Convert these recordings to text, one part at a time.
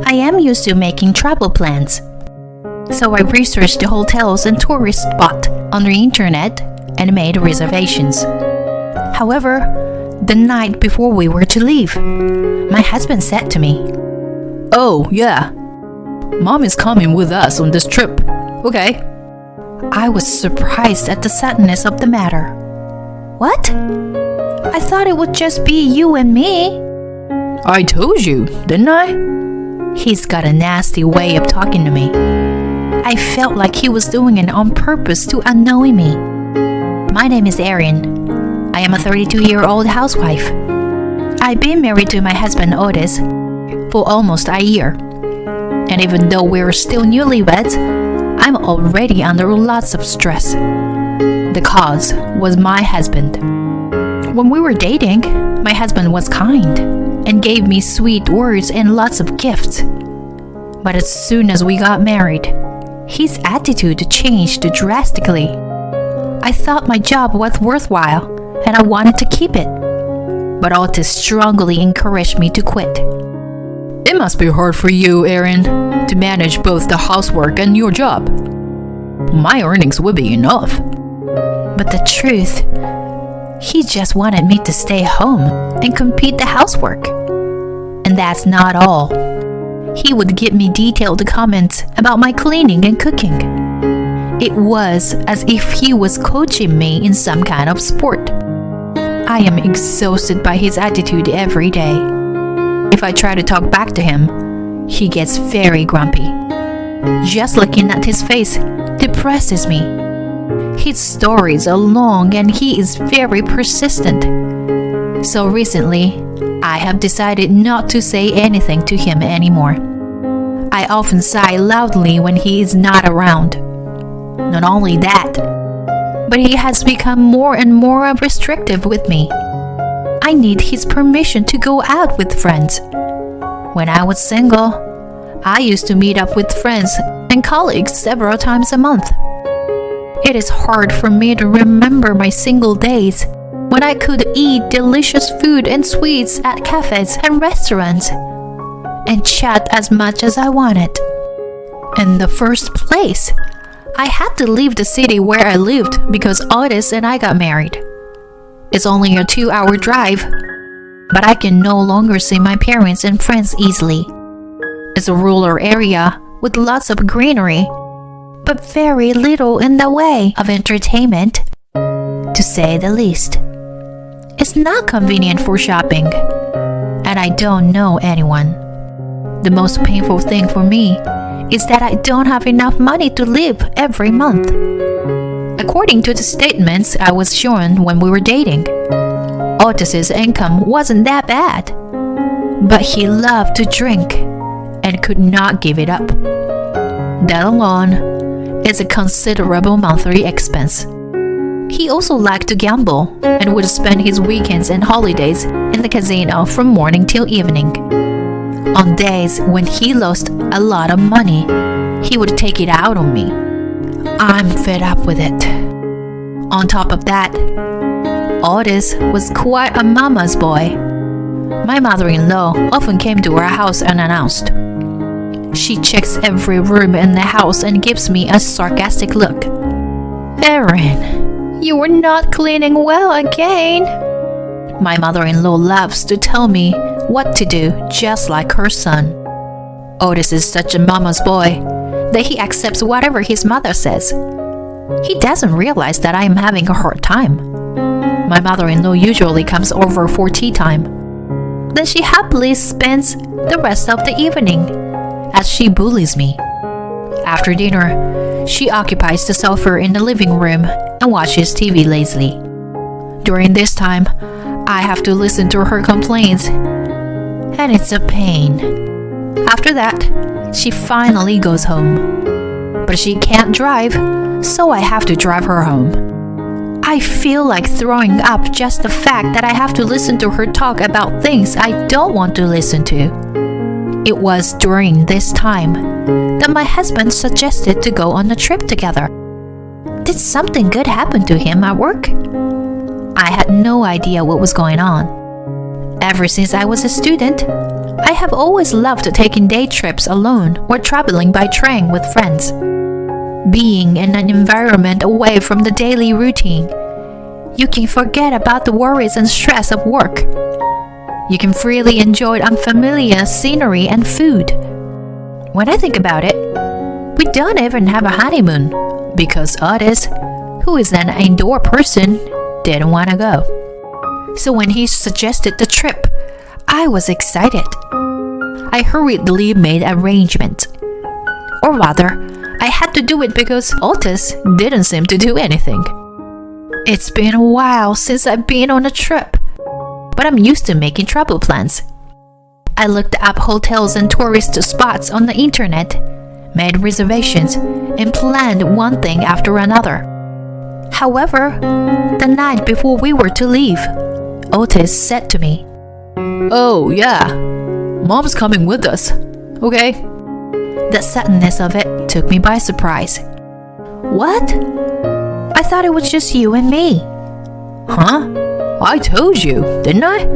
I am used to making travel plans. So I researched the hotels and tourist spots on the internet and made reservations. However, the night before we were to leave, my husband said to me, "Oh, yeah. Mom is coming with us on this trip. Okay." I was surprised at the suddenness of the matter. What? I thought it would just be you and me. I told you, didn't I? He's got a nasty way of talking to me. I felt like he was doing it on purpose to annoy me. My name is Erin. I am a 32-year-old housewife. I've been married to my husband Otis for almost a year. And even though we're still newlyweds, I'm already under lots of stress. The cause was my husband. When we were dating, my husband was kind and gave me sweet words and lots of gifts. But as soon as we got married, his attitude changed drastically. I thought my job was worthwhile and I wanted to keep it. But Otis strongly encouraged me to quit. It must be hard for you, Erin, to manage both the housework and your job. My earnings would be enough. But the truth, he just wanted me to stay home and complete the housework. And that's not all. He would give me detailed comments about my cleaning and cooking. It was as if he was coaching me in some kind of sport. I am exhausted by his attitude every day. If I try to talk back to him, he gets very grumpy. Just looking at his face depresses me. His stories are long and he is very persistent. So recently, I have decided not to say anything to him anymore. I often sigh loudly when he is not around. Not only that, but he has become more and more restrictive with me. I need his permission to go out with friends. When I was single, I used to meet up with friends and colleagues several times a month. It is hard for me to remember my single days when I could eat delicious food and sweets at cafes and restaurants and chat as much as I wanted. In the first place, I had to leave the city where I lived because Otis and I got married. It's only a 2-hour drive, but I can no longer see my parents and friends easily. It's a rural area with lots of greenery, but very little in the way of entertainment, to say the least. It's not convenient for shopping, and I don't know anyone. The most painful thing for me is that I don't have enough money to live every month. According to the statements I was shown when we were dating, Otis's income wasn't that bad, but he loved to drink and could not give it up. That alone is a considerable monthly expense. He also liked to gamble and would spend his weekends and holidays in the casino from morning till evening. On days when he lost a lot of money, he would take it out on me. I'm fed up with it. On top of that, Otis was quite a mama's boy. My mother-in-law often came to our house unannounced. She checks every room in the house and gives me a sarcastic look. "Erin, you were not cleaning well again." My mother-in-law loves to tell me what to do, just like her son. Otis is such a mama's boy that he accepts whatever his mother says. He doesn't realize that I am having a hard time. My mother-in-law usually comes over for tea time. Then she happily spends the rest of the evening as she bullies me. After dinner, she occupies the sofa in the living room and watches TV lazily. During this time, I have to listen to her complaints, and it's a pain. After that, she finally goes home. But she can't drive, so I have to drive her home. I feel like throwing up just the fact that I have to listen to her talk about things I don't want to listen to. It was during this time that my husband suggested to go on a trip together. Did something good happen to him at work? I had no idea what was going on. Ever since I was a student, I have always loved taking day trips alone or traveling by train with friends. Being in an environment away from the daily routine, you can forget about the worries and stress of work. You can freely enjoy unfamiliar scenery and food. When I think about it, we don't even have a honeymoon because Otis, who is an indoor person, didn't want to go. So when he suggested the trip, I was excited. I hurriedly made arrangements. Or rather, I had to do it because Otis didn't seem to do anything. It's been a while since I've been on a trip, but I'm used to making travel plans. I looked up hotels and tourist spots on the internet, made reservations, and planned one thing after another. However, the night before we were to leave, Otis said to me, "Oh, yeah, Mom's coming with us, okay?" The suddenness of it took me by surprise. What? I thought it was just you and me. Huh? I told you, didn't I?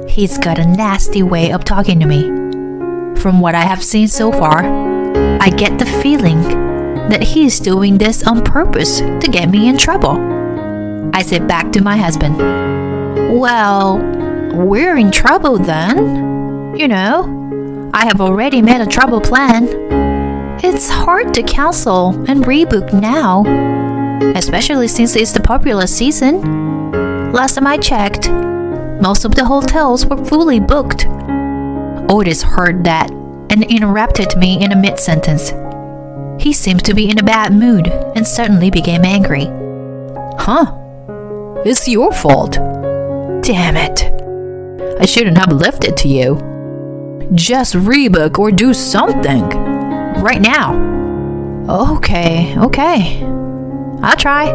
He's got a nasty way of talking to me. From what I have seen so far, I get the feeling that he's doing this on purpose to get me in trouble. I said back to my husband, "Well, we're in trouble then. You know, I have already made a travel plan. It's hard to cancel and rebook now, especially since it's the popular season. Last time I checked, most of the hotels were fully booked." Otis heard that and interrupted me in a mid-sentence. He seemed to be in a bad mood and suddenly became angry. Huh? It's your fault. Damn it. I shouldn't have left it to you. Just rebook or do something. Right now. Okay. I'll try.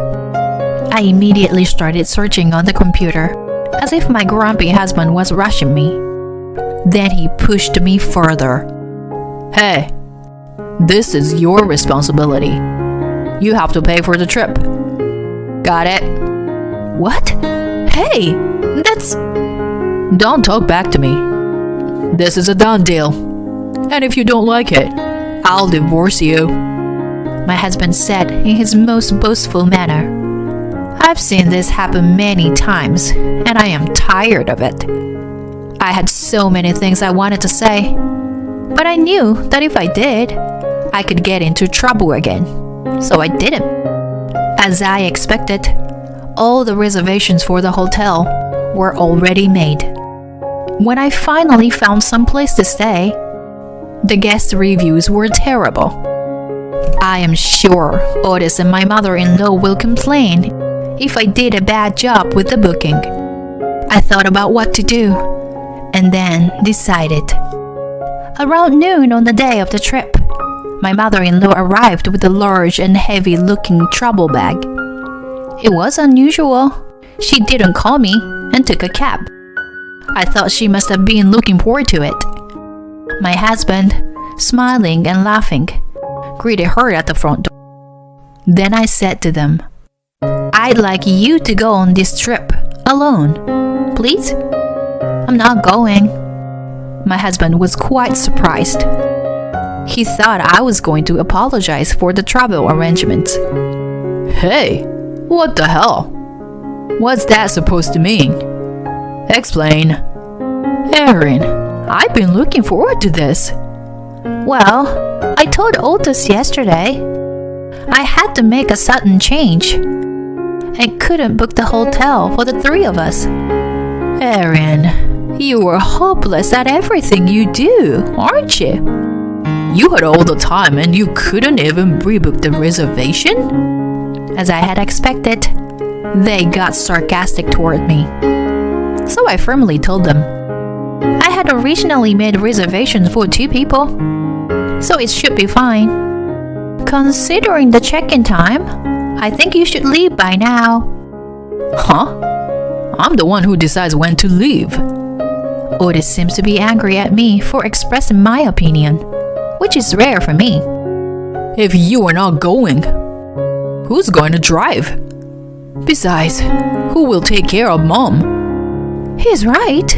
I immediately started searching on the computer, as if my grumpy husband was rushing me. Then he pushed me further. Hey, this is your responsibility. You have to pay for the trip. Got it? What? Hey, that's... Don't talk back to me. This is a done deal. And if you don't like it, I'll divorce you. My husband said in his most boastful manner. I've seen this happen many times, and I am tired of it. I had so many things I wanted to say, but I knew that if I did, I could get into trouble again, so I didn't. As I expected, all the reservations for the hotel were already made. When I finally found some place to stay, the guest reviews were terrible. I am sure Otis and my mother-in-law will complain if I did a bad job with the booking. I thought about what to do, and then decided. Around noon on the day of the trip, my mother-in-law arrived with a large and heavy-looking travel bag. It was unusual. She didn't call me and took a cab. I thought she must have been looking forward to it. My husband, smiling and laughing, greeted her at the front door. Then I said to them, "I'd like you to go on this trip alone, please?" "I'm not going." My husband was quite surprised. He thought I was going to apologize for the travel arrangements. Hey, what the hell? What's that supposed to mean? Explain. Erin, I've been looking forward to this. Well, I told Otis yesterday. I had to make a sudden change. I couldn't book the hotel for the three of us. Erin, you are hopeless at everything you do, aren't you? You had all the time and you couldn't even rebook the reservation? As I had expected, they got sarcastic toward me. So I firmly told them, I had originally made reservations for 2 people, so it should be fine. Considering the check-in time, I think you should leave by now. Huh? I'm the one who decides when to leave. Otis seems to be angry at me for expressing my opinion, which is rare for me. If you are not going, who's going to drive? Besides, who will take care of Mom? He's right.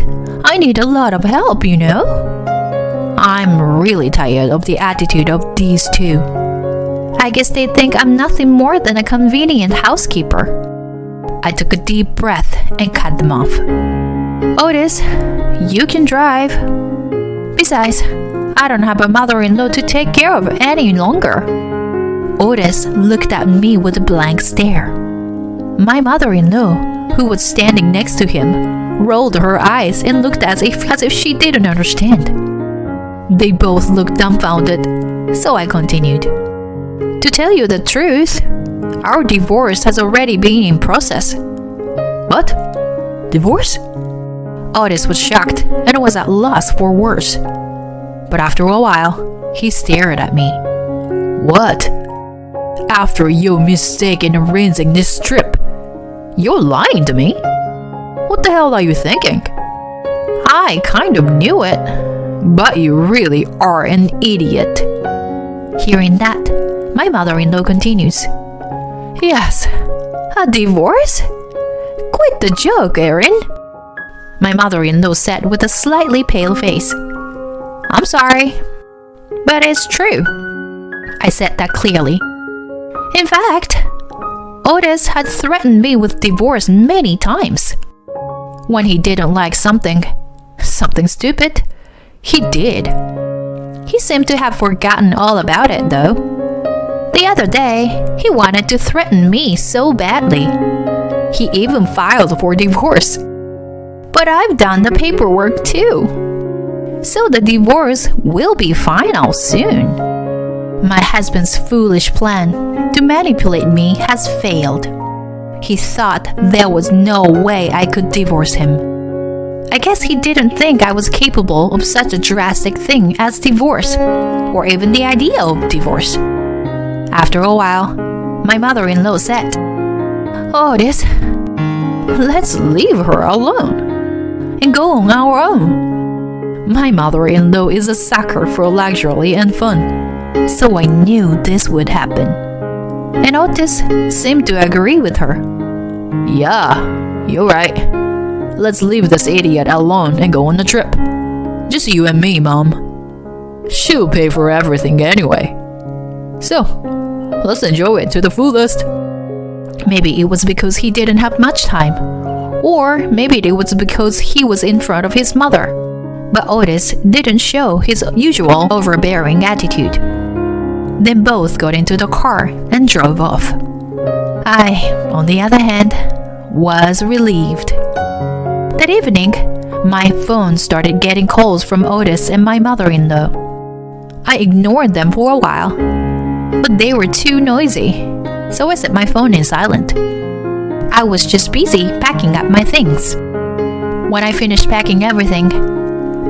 I need a lot of help, you know. I'm really tired of the attitude of these two. I guess they think I'm nothing more than a convenient housekeeper. I took a deep breath and cut them off. Otis, you can drive. Besides, I don't have a mother-in-law to take care of any longer. Otis looked at me with a blank stare. My mother-in-law, who was standing next to him, rolled her eyes and looked as if she didn't understand. They both looked dumbfounded, so I continued. To tell you the truth, our divorce has already been in process. What? Divorce? Otis was shocked and was at loss for words. But after a while, he stared at me. What? After your mistake in arranging this trip, you're lying to me? What the hell are you thinking? I kind of knew it, but you really are an idiot. Hearing that, my mother-in-law continues. Yes, a divorce? Quit the joke, Erin. My mother-in-law said with a slightly pale face. I'm sorry, but it's true. I said that clearly. In fact, Otis had threatened me with divorce many times. When he didn't like something stupid, he did. He seemed to have forgotten all about it, though. The other day, he wanted to threaten me so badly. He even filed for divorce. But I've done the paperwork too. So the divorce will be final soon. My husband's foolish plan to manipulate me has failed. He thought there was no way I could divorce him. I guess he didn't think I was capable of such a drastic thing as divorce, or even the idea of divorce. After a while, my mother-in-law said, Otis, let's leave her alone and go on our own. My mother-in-law is a sucker for luxury and fun, so I knew this would happen. And Otis seemed to agree with her. Yeah, you're right. Let's leave this idiot alone and go on the trip. Just you and me, Mom. She'll pay for everything anyway. So, let's enjoy it to the fullest. Maybe it was because he didn't have much time. Or maybe it was because he was in front of his mother. But Otis didn't show his usual overbearing attitude. They both got into the car and drove off. I, on the other hand, was relieved. That evening, my phone started getting calls from Otis and my mother-in-law. I ignored them for a while, but they were too noisy, so I set my phone in silent. I was just busy packing up my things. When I finished packing everything,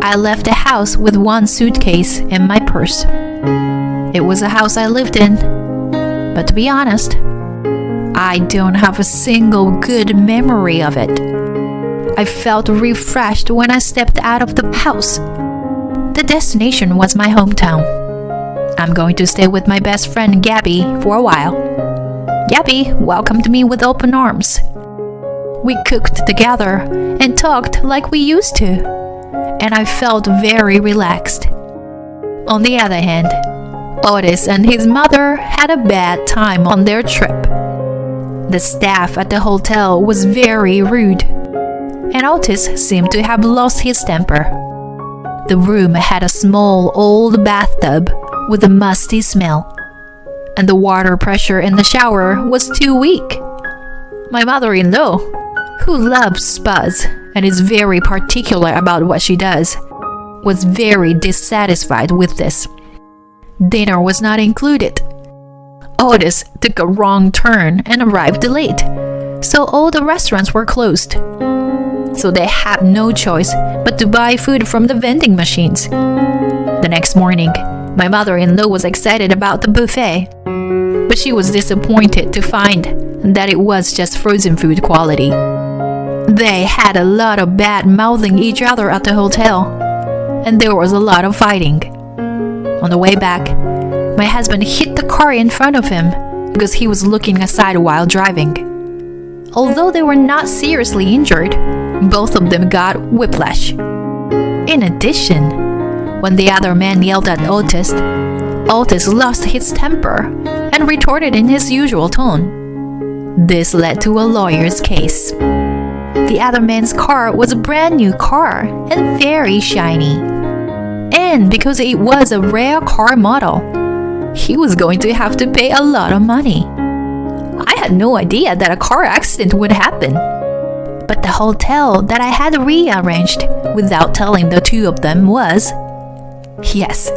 I left the house with one suitcase and my purse. It was a house I lived in, but to be honest, I don't have a single good memory of it. I felt refreshed when I stepped out of the house. The destination was my hometown. I'm going to stay with my best friend Gabby for a while. Gabby welcomed me with open arms. We cooked together and talked like we used to, and I felt very relaxed. On the other hand, Otis and his mother had a bad time on their trip. The staff at the hotel was very rude, and Otis seemed to have lost his temper. The room had a small old bathtub with a musty smell, and the water pressure in the shower was too weak. My mother-in-law, who loves spas and is very particular about what she does, was very dissatisfied with this. Dinner was not included. Otis took a wrong turn and arrived late, so all the restaurants were closed. So they had no choice but to buy food from the vending machines. The next morning, my mother-in-law was excited about the buffet, but she was disappointed to find that it was just frozen food quality. They had a lot of bad mouthing each other at the hotel, and there was a lot of fighting. On the way back, my husband hit the car in front of him because he was looking aside while driving. Although they were not seriously injured, both of them got whiplash. In addition, when the other man yelled at Otis, Otis lost his temper and retorted in his usual tone. This led to a lawyer's case. The other man's car was a brand new car and very shiny. And because it was a rare car model, he was going to have to pay a lot of money. I had no idea that a car accident would happen. But the hotel that I had rearranged without telling the two of them was, yes,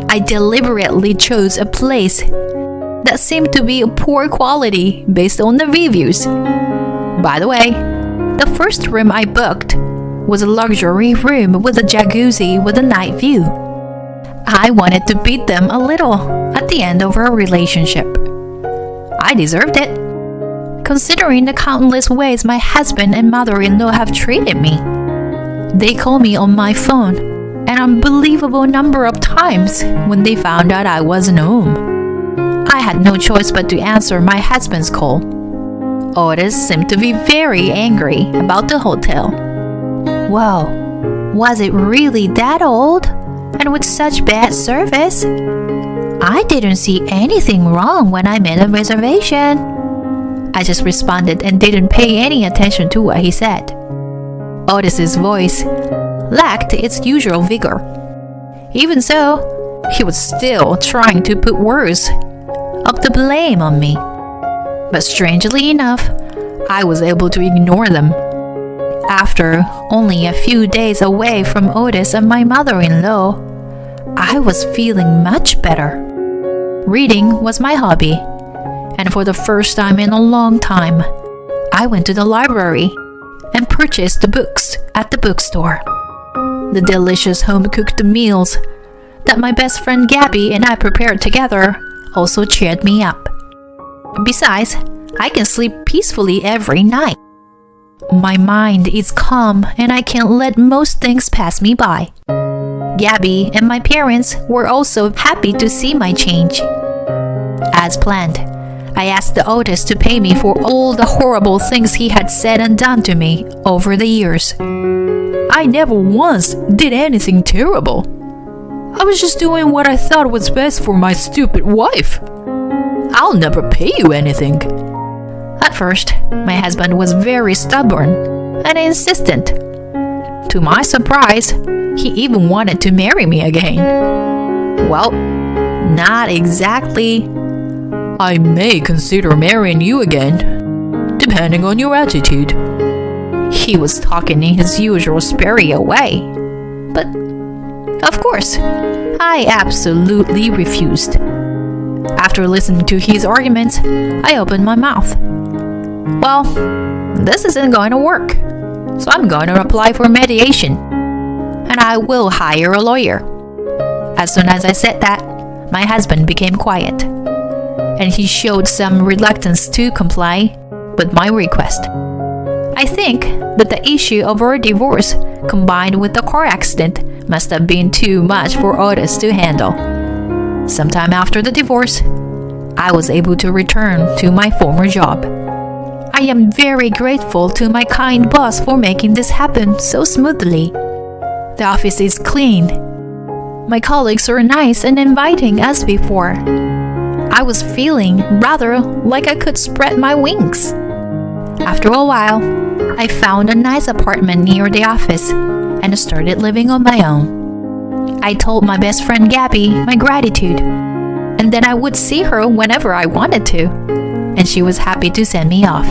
I deliberately chose a place that seemed to be of poor quality based on the reviews. By the way, the first room I booked was a luxury room with a jacuzzi with a night view. I wanted to beat them a little at the end of our relationship. I deserved it, considering the countless ways my husband and mother-in-law have treated me. They called me on my phone an unbelievable number of times when they found out I wasn't home. I had no choice but to answer my husband's call. Otis seemed to be very angry about the hotel. Whoa, was it really that old? And with such bad service? I didn't see anything wrong when I made a reservation. I just responded and didn't pay any attention to what he said. Otis's voice lacked its usual vigor. Even so, he was still trying to put words of the blame on me. But strangely enough, I was able to ignore them. After only a few days away from Otis and my mother-in-law, I was feeling much better. Reading was my hobby, and for the first time in a long time, I went to the library and purchased the books at the bookstore. The delicious home-cooked meals that my best friend Gabby and I prepared together also cheered me up. Besides, I can sleep peacefully every night. My mind is calm and I can't let most things pass me by. Gabby and my parents were also happy to see my change. As planned, I asked the Otis to pay me for all the horrible things he had said and done to me over the years. I never once did anything terrible. I was just doing what I thought was best for my stupid wife. I'll never pay you anything. At first, my husband was very stubborn and insistent. To my surprise, he even wanted to marry me again. Well, not exactly. I may consider marrying you again, depending on your attitude. He was talking in his usual superior way. But, of course, I absolutely refused. After listening to his arguments, I opened my mouth. Well, this isn't going to work, so I'm going to apply for mediation, and I will hire a lawyer. As soon as I said that, my husband became quiet, and he showed some reluctance to comply with my request. I think that the issue of our divorce combined with the car accident must have been too much for Otis to handle. Sometime after the divorce, I was able to return to my former job. I am very grateful to my kind boss for making this happen so smoothly. The office is clean. My colleagues are nice and inviting as before. I was feeling rather like I could spread my wings. After a while, I found a nice apartment near the office and started living on my own. I told my best friend Gabby my gratitude, and then I would see her whenever I wanted to, and she was happy to send me off.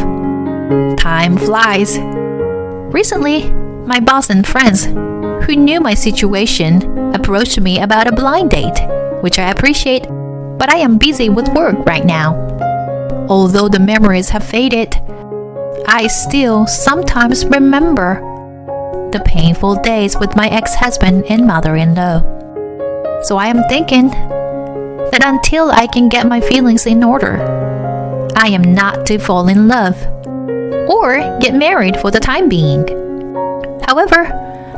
Time flies. Recently, my boss and friends who knew my situation approached me about a blind date, which I appreciate, but I am busy with work right now. Although the memories have faded, I still sometimes remember the painful days with my ex-husband and mother-in-law. So I am thinking that until I can get my feelings in order, I am not to fall in love or get married for the time being. However,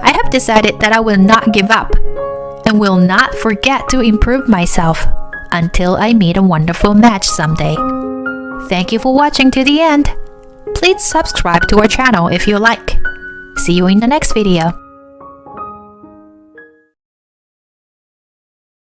I have decided that I will not give up and will not forget to improve myself until I meet a wonderful match someday. Thank you for watching to the end. Please subscribe to our channel if you like. See you in the next video.